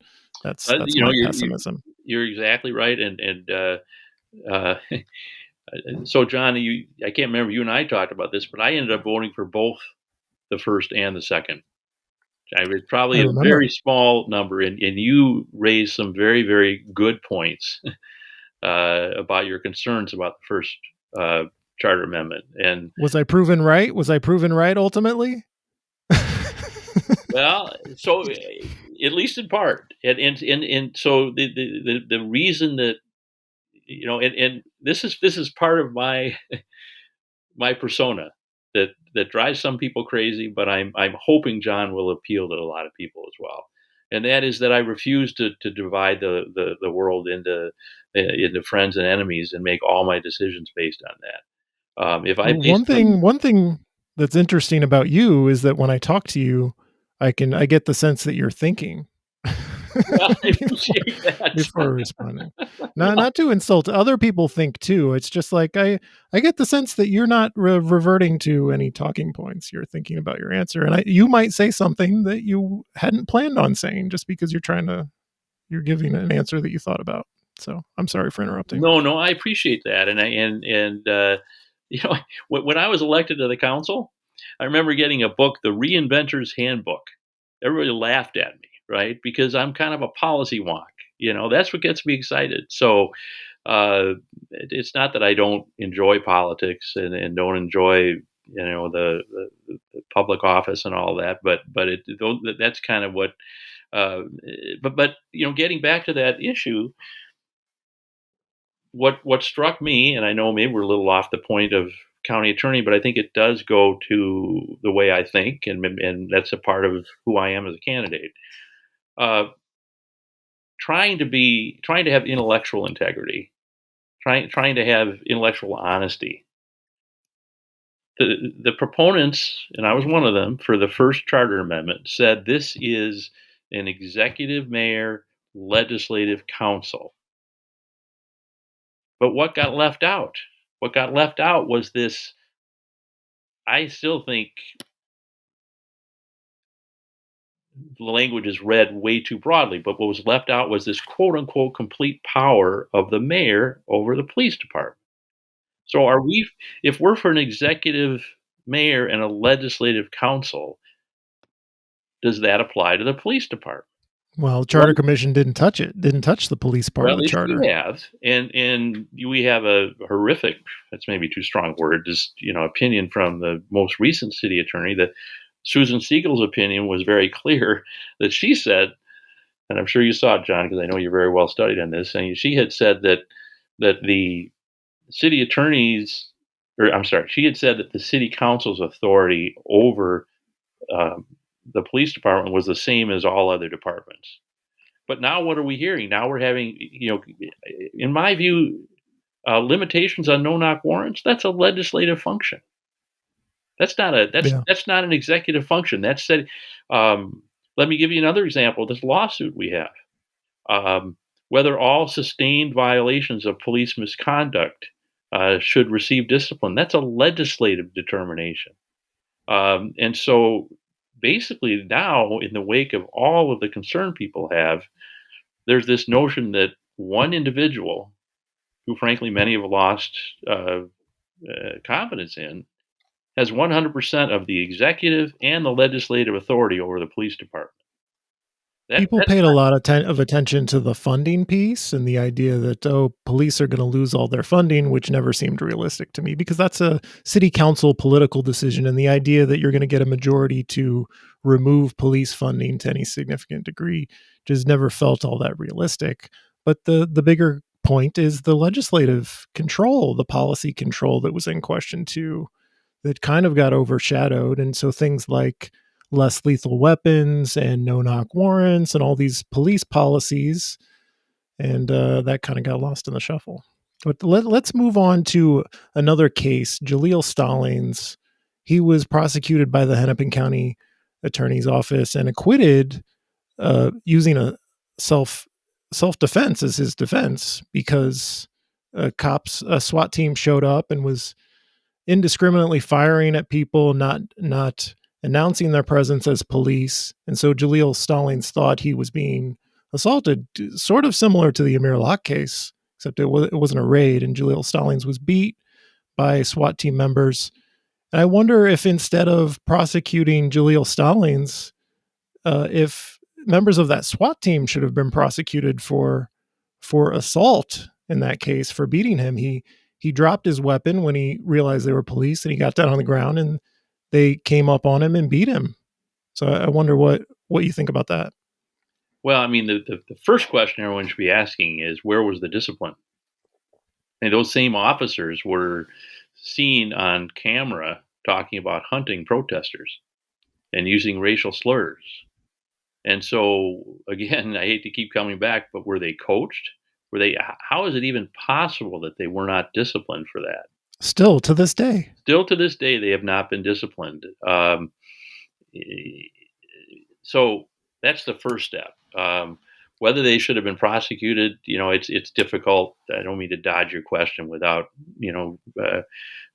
that's my pessimism. You're exactly right, so John, I can't remember, you and I talked about this, but I ended up voting for both the first and the second. I was probably a very small number, and you raised some very, very good points about your concerns about the first charter amendment. And was I proven right? Was I proven right ultimately? Well, so at least in part, and so the reason that, and this is part of my my persona that drives some people crazy, but I'm hoping John will appeal to a lot of people as well. And that is that I refuse to divide the world into friends and enemies and make all my decisions based on that. One thing that's interesting about you is that when I talk to you, I get the sense that you're thinking. Well, I appreciate that. Before responding. Not to insult. Other people think too. It's just like I get the sense that you're not reverting to any talking points. You're thinking about your answer, and you might say something that you hadn't planned on saying just because you're giving an answer that you thought about. So I'm sorry for interrupting. No, I appreciate that, and when I was elected to the council, I remember getting a book, The Reinventor's Handbook. Everybody laughed at me, right? Because I'm kind of a policy wonk. That's what gets me excited. So it's not that I don't enjoy politics and don't enjoy, the public office and all that, but that's kind of what. But getting back to that issue, what struck me, and I know maybe we're a little off the point of county attorney, but I think it does go to the way I think, and that's a part of who I am as a candidate. Trying to have intellectual integrity, trying to have intellectual honesty. The proponents, and I was one of them, for the first charter amendment said this is an executive mayor legislative council. But what got left out? What got left out was this, I still think the language is read way too broadly, but what was left out was this quote unquote complete power of the mayor over the police department. So if we're for an executive mayor and a legislative council, does that apply to the police department? Well, Charter Commission didn't touch it. Didn't touch the police part of the charter. We have, and we have a horrific, that's maybe too strong a word, just opinion from the most recent city attorney, that Susan Siegel's opinion was very clear, that she said, and I'm sure you saw it, John, because I know you're very well studied on this, and she had said that the city attorneys, she had said that the city council's authority over the police department was the same as all other departments. But now what are we hearing? Now we're having, in my view, limitations on no-knock warrants. That's a legislative function. That's not an executive function. That's said. Let me give you another example. This lawsuit we have, whether all sustained violations of police misconduct should receive discipline. That's a legislative determination. And so basically now, in the wake of all of the concern people have, there's this notion that one individual, who frankly many have lost confidence in, has 100% of the executive and the legislative authority over the police department. People paid a lot of attention to the funding piece and the idea that, police are going to lose all their funding, which never seemed realistic to me, because that's a city council political decision. And the idea that you're going to get a majority to remove police funding to any significant degree just never felt all that realistic. But the bigger point is the legislative control, the policy control that was in question too, that kind of got overshadowed. And so things like less lethal weapons and no-knock warrants and all these police policies, and that kind of got lost in the shuffle. But let's move on to another case, Jaleel Stallings. He was prosecuted by the Hennepin County Attorney's Office and acquitted using a self-defense as his defense because a SWAT team showed up and was indiscriminately firing at people, not announcing their presence as police. And so Jaleel Stallings thought he was being assaulted, sort of similar to the Amir Locke case, except it wasn't a raid, and Jaleel Stallings was beat by SWAT team members. And I wonder if instead of prosecuting Jaleel Stallings, if members of that SWAT team should have been prosecuted for assault in that case, for beating him. He dropped his weapon when he realized they were police, and he got down on the ground, and they came up on him and beat him. So I wonder what you think about that. Well, I mean, the first question everyone should be asking is, where was the discipline? And those same officers were seen on camera talking about hunting protesters and using racial slurs. And so, again, I hate to keep coming back, but were they coached? How is it even possible that they were not disciplined for that? Still to this day, they have not been disciplined. So that's the first step. Whether they should have been prosecuted, it's difficult. I don't mean to dodge your question without,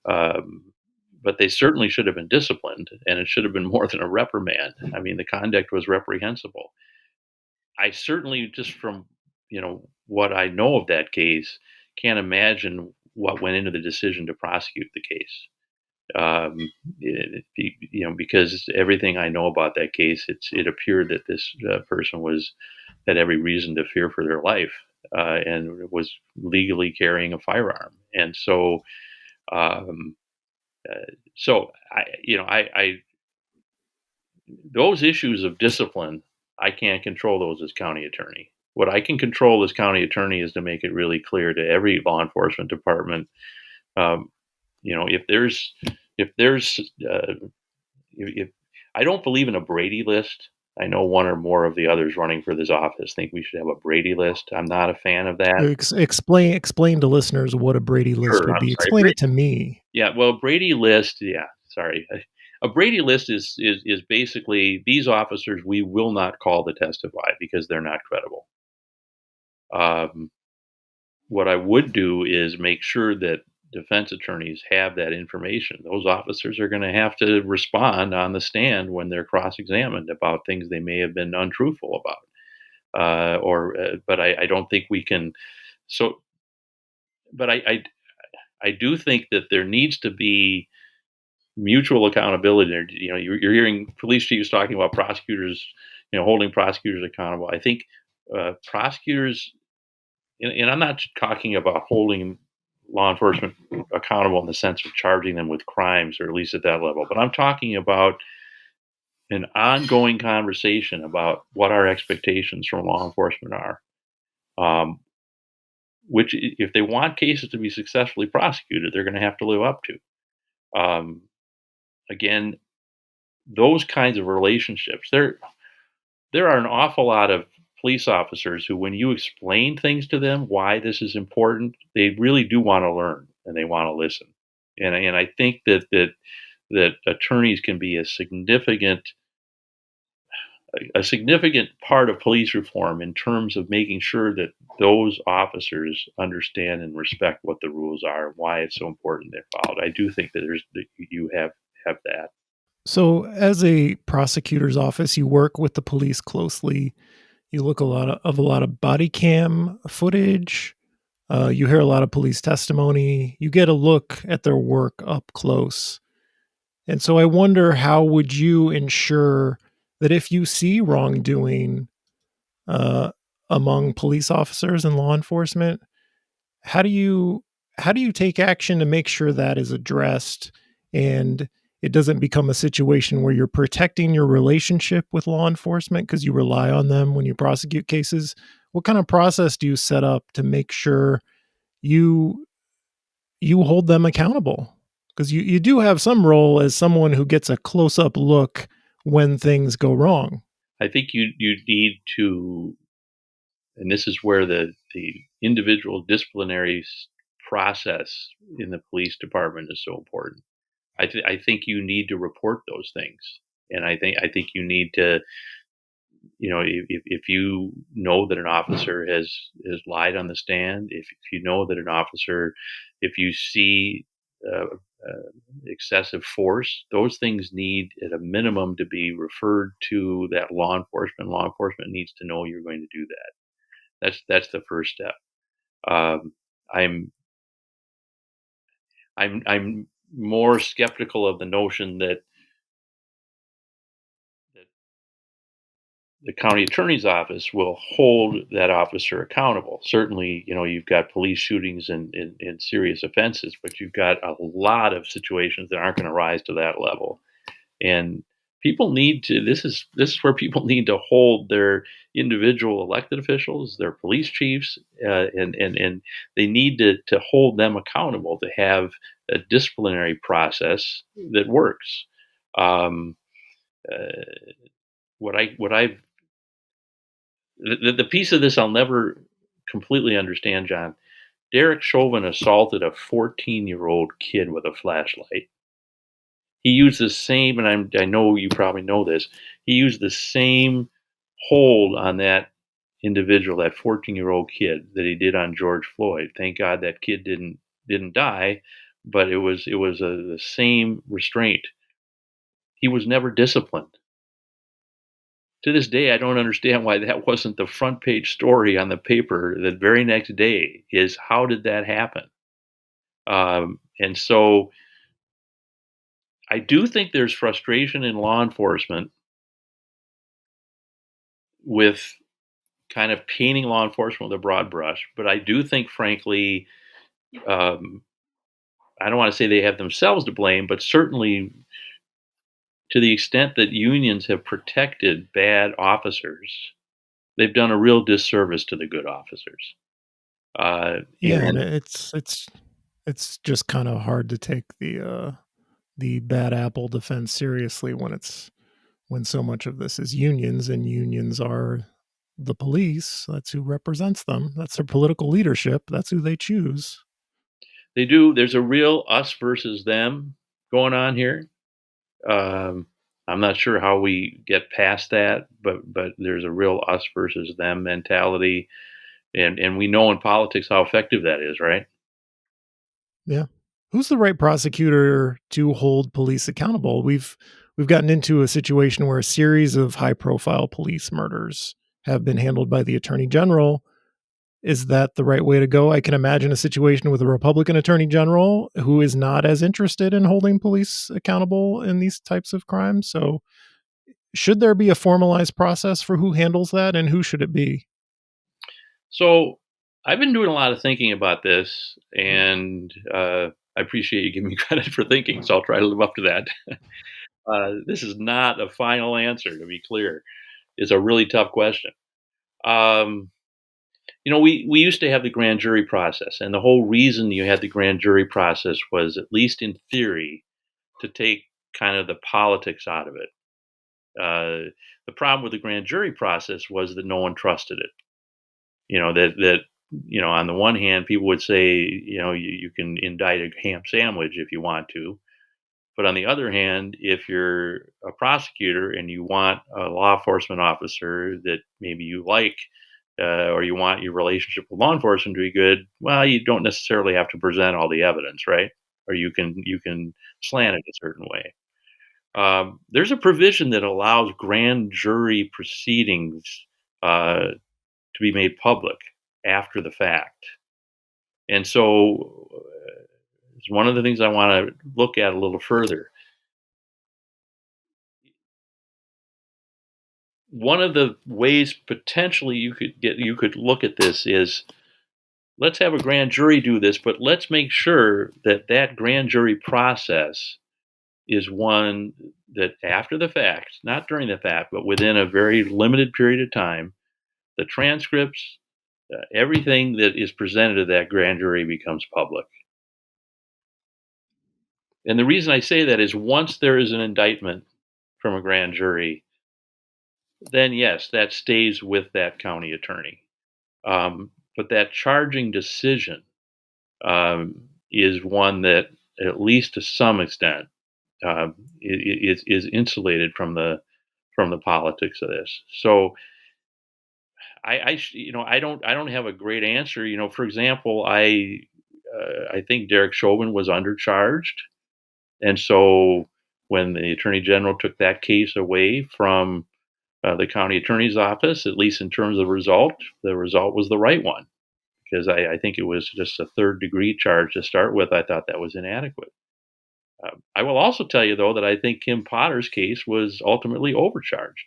but they certainly should have been disciplined, and it should have been more than a reprimand. I mean, the conduct was reprehensible. I certainly, just from, what I know of that case, can't imagine what went into the decision to prosecute the case. Because everything I know about that case, it appeared that this person had every reason to fear for their life, and was legally carrying a firearm. And so, those issues of discipline, I can't control those as county attorney. What I can control as county attorney is to make it really clear to every law enforcement department, if I don't believe in a Brady list. I know one or more of the others running for this office think we should have a Brady list. I'm not a fan of that. Explain to listeners what a Brady list would be. Explain it to me. Yeah, well, Brady list. Yeah, sorry. A Brady list is basically, these officers we will not call to testify because they're not credible. What I would do is make sure that defense attorneys have that information. Those officers are going to have to respond on the stand when they're cross-examined about things they may have been untruthful about. But I don't think we can. So, but I do think that there needs to be mutual accountability. You're hearing police chiefs talking about prosecutors, holding prosecutors accountable. I think prosecutors, and I'm not talking about holding law enforcement accountable in the sense of charging them with crimes, or at least at that level, but I'm talking about an ongoing conversation about what our expectations from law enforcement are, which, if they want cases to be successfully prosecuted, they're going to have to live up to. Again, those kinds of relationships, there are an awful lot of police officers who, when you explain things to them, why this is important, they really do want to learn and they want to listen. And I think that attorneys can be a significant part of police reform in terms of making sure that those officers understand and respect what the rules are, why it's so important they're followed. I do think that you have that. So as a prosecutor's office, you work with the police closely. You look a lot of body cam footage. You hear a lot of police testimony. You get a look at their work up close. And so I wonder, how would you ensure that if you see wrongdoing among police officers and law enforcement, how do you take action to make sure that is addressed and it doesn't become a situation where you're protecting your relationship with law enforcement because you rely on them when you prosecute cases? What kind of process do you set up to make sure you hold them accountable? Because you do have some role as someone who gets a close-up look when things go wrong. I think you need to, and this is where the individual disciplinary process in the police department is so important. I think you need to report those things. And I think you need to, if you know that an officer has lied on the stand, if you know that an officer, if you see excessive force, those things need at a minimum to be referred to that law enforcement. Law enforcement needs to know you're going to do that. That's the first step. I'm more skeptical of the notion that the county attorney's office will hold that officer accountable. Certainly, you've got police shootings and serious offenses, but you've got a lot of situations that aren't going to rise to that level. And people need to, this is where people need to hold their individual elected officials, their police chiefs, and they need to hold them accountable, to have a disciplinary process that works. The piece of this I'll never completely understand, John. Derek Chauvin assaulted a 14-year-old kid with a flashlight. He used the same, and I know you probably know this, he used the same hold on that individual, that 14-year-old kid, that he did on George Floyd. Thank God that kid didn't die, but it was the same restraint. He was never disciplined. To this day, I don't understand why that wasn't the front page story on the paper the very next day. Is how did that happen? And so I do think there's frustration in law enforcement with kind of painting law enforcement with a broad brush, but I do think, frankly, I don't want to say they have themselves to blame, but certainly to the extent that unions have protected bad officers, they've done a real disservice to the good officers. And it's just kind of hard to take the bad apple defense seriously when so much of this is unions, and unions are the police. That's who represents them. That's their political leadership. That's who they choose. They do. There's a real us versus them going on here. I'm not sure how we get past that, but there's a real us versus them mentality, and we know in politics how effective that is, right? Yeah. Who's the right prosecutor to hold police accountable? We've gotten into a situation where a series of high-profile police murders have been handled by the Attorney General. Is that the right way to go? I can imagine a situation with a Republican Attorney General who is not as interested in holding police accountable in these types of crimes. So should there be a formalized process for who handles that, and who should it be? So I've been doing a lot of thinking about this, and I appreciate you giving me credit for thinking, so I'll try to live up to that. This is not a final answer, to be clear. It's a really tough question. We used to have the grand jury process, and the whole reason you had the grand jury process was, at least in theory, to take kind of the politics out of it. The problem with the grand jury process was that no one trusted it. On the one hand, people would say, you can indict a ham sandwich if you want to. But on the other hand, if you're a prosecutor and you want a law enforcement officer that maybe you like, or you want your relationship with law enforcement to be good, well, you don't necessarily have to present all the evidence, right? Or you can slant it a certain way. There's a provision that allows grand jury proceedings to be made public after the fact. And so it's one of the things I want to look at a little further. One of the ways potentially you could look at this is, let's have a grand jury do this, but let's make sure that grand jury process is one that after the fact, not during the fact, but within a very limited period of time, the transcripts, everything that is presented to that grand jury becomes public. And the reason I say that is, once there is an indictment from a grand jury, then yes, that stays with that county attorney. But that charging decision is one that, at least to some extent, is insulated from the politics of this. So I don't have a great answer. For example, I think Derek Chauvin was undercharged, and so when the Attorney General took that case away from the county attorney's office, at least in terms of the result was the right one, because I think it was just a third-degree charge to start with. I thought that was inadequate. I will also tell you, though, that I think Kim Potter's case was ultimately overcharged.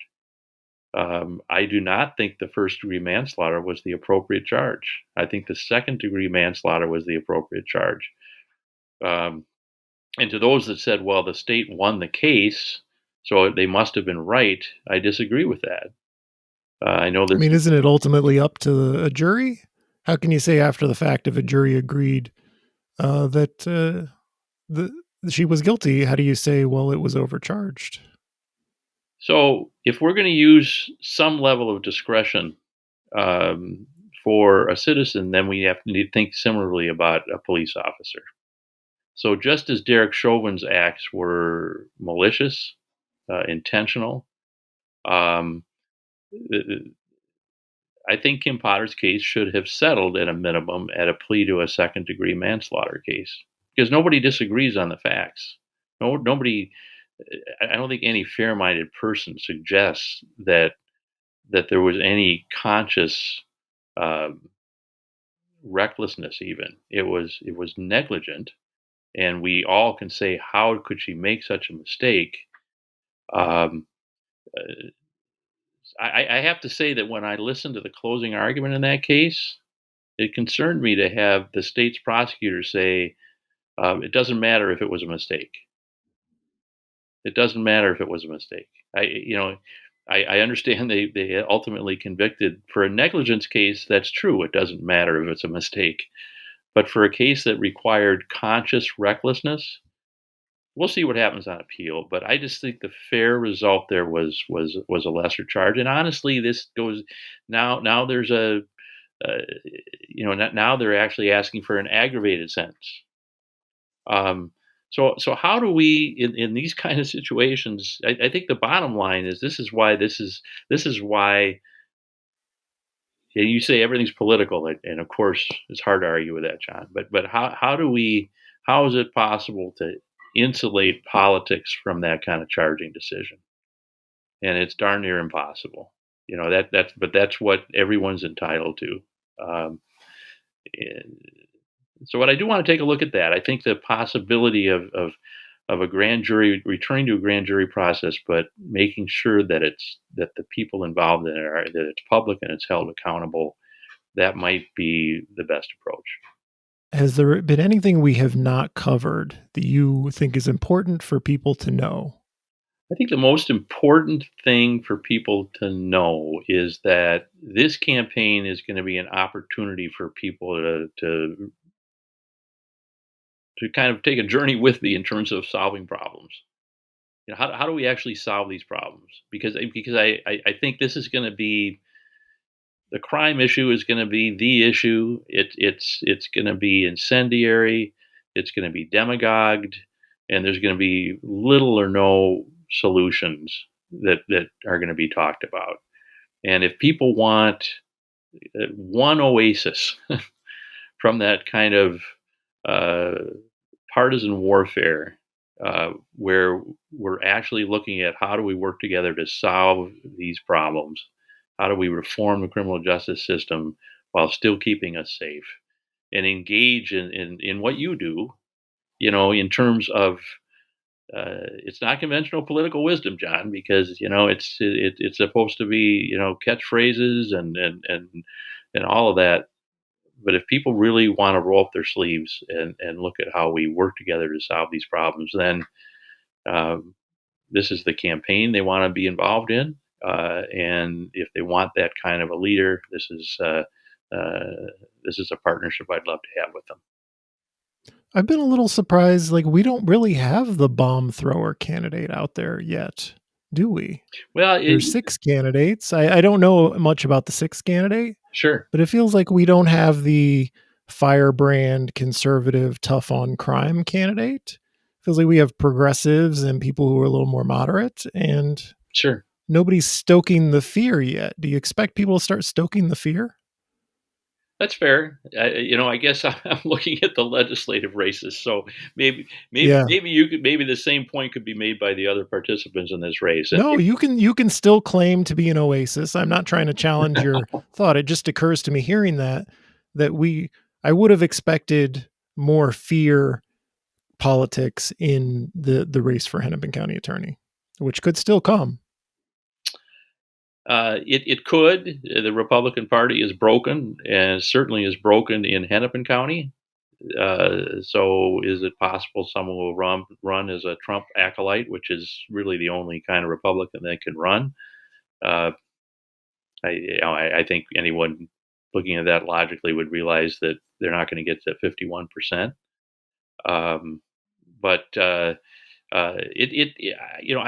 I do not think the first-degree manslaughter was the appropriate charge. I think the second-degree manslaughter was the appropriate charge. And to those that said, well, the state won the case, so they must have been right, I disagree with that. I know that. I mean, isn't it ultimately up to a jury? How can you say after the fact if a jury agreed that she was guilty? How do you say, well, it was overcharged? So if we're going to use some level of discretion for a citizen, then we have to think similarly about a police officer. So just as Derek Chauvin's acts were malicious, intentional, I think Kim Potter's case should have settled at a minimum at a plea to a second-degree manslaughter case, because nobody disagrees on the facts. Nobody. I don't think any fair-minded person suggests that there was any conscious recklessness. Even it was negligent, and we all can say, how could she make such a mistake? I have to say that when I listened to the closing argument in that case, it concerned me to have the state's prosecutor say, it doesn't matter if it was a mistake. It doesn't matter if it was a mistake. I understand they ultimately convicted for a negligence case. That's true. It doesn't matter if it's a mistake. But for a case that required conscious recklessness, we'll see what happens on appeal. But I just think the fair result there was a lesser charge. And honestly, this goes now. There's now they're actually asking for an aggravated sentence. So how do we in these kind of situations? I think the bottom line is this is why. And you say everything's political, and of course it's hard to argue with that, John. But how is it possible to insulate politics from that kind of charging decision? And it's darn near impossible. That's what everyone's entitled to. So what I do want to take a look at that. I think the possibility of a grand jury returning to a grand jury process, but making sure that the people involved in it that it's public and it's held accountable, that might be the best approach. Has there been anything we have not covered that you think is important for people to know? I think the most important thing for people to know is that this campaign is going to be an opportunity for people to kind of take a journey with me in terms of solving problems. How do we actually solve these problems? Because I think this is going to be, the crime issue is going to be the issue. It's going to be incendiary. It's going to be demagogued, and there's going to be little or no solutions that are going to be talked about. And if people want one oasis from that kind of partisan warfare, where we're actually looking at how do we work together to solve these problems, how do we reform the criminal justice system while still keeping us safe, and engage in what you do, in terms of it's not conventional political wisdom, John, because it's supposed to be catchphrases and all of that. But if people really want to roll up their sleeves and look at how we work together to solve these problems, then this is the campaign they want to be involved in. And if they want that kind of a leader, this is a partnership I'd love to have with them. I've been a little surprised. We don't really have the bomb thrower candidate out there yet, do we? Well, there's 6 candidates. I don't know much about the 6th candidate. Sure. But it feels like we don't have the firebrand, conservative, tough on crime candidate. feels like we have progressives and people who are a little more moderate, and Sure. nobody's stoking the fear yet. Do you expect people to start stoking the fear? That's fair. I guess I'm looking at the legislative races, so maybe Yeah. maybe the same point could be made by the other participants in this race. No, you can still claim to be an oasis. I'm not trying to challenge your thought. It just occurs to me hearing that I would have expected more fear politics in the race for Hennepin County Attorney, which could still come. It could. The Republican Party is broken, and certainly is broken in Hennepin County. So is it possible someone will run as a Trump acolyte, which is really the only kind of Republican that can run? I think anyone looking at that logically would realize that they're not going to get to 51%.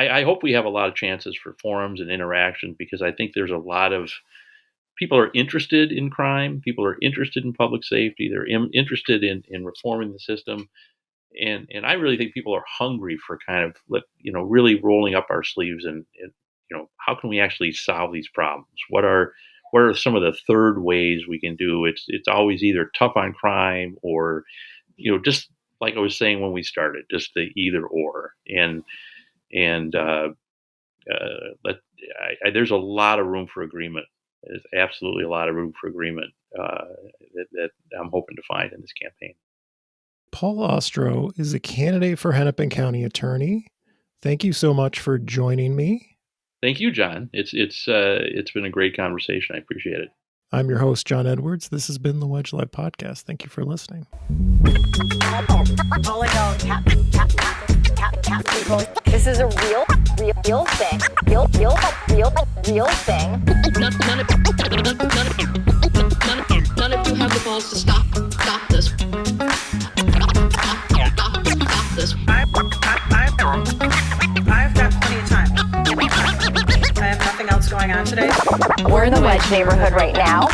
I hope we have a lot of chances for forums and interaction, because I think there's a lot of people are interested in crime. People are interested in public safety. They're interested in reforming the system. And I really think people are hungry for kind of, really rolling up our sleeves and how can we actually solve these problems? What are some of the third ways we can do? It's always either tough on crime or, just like I was saying when we started, just the either or. There's a lot of room for agreement. There's absolutely a lot of room for agreement that I'm hoping to find in this campaign. Paul Ostrow is a candidate for Hennepin County Attorney. Thank you so much for joining me. Thank you, John. It's been a great conversation. I appreciate it. I'm your host, John Edwards. This has been the Wedge Live Podcast. Thank you for listening. This is a real thing. Real thing. None of you have the balls to stop this. Stop this. I've got plenty of time. I have nothing else going on today. We're in the Wedge neighborhood right now.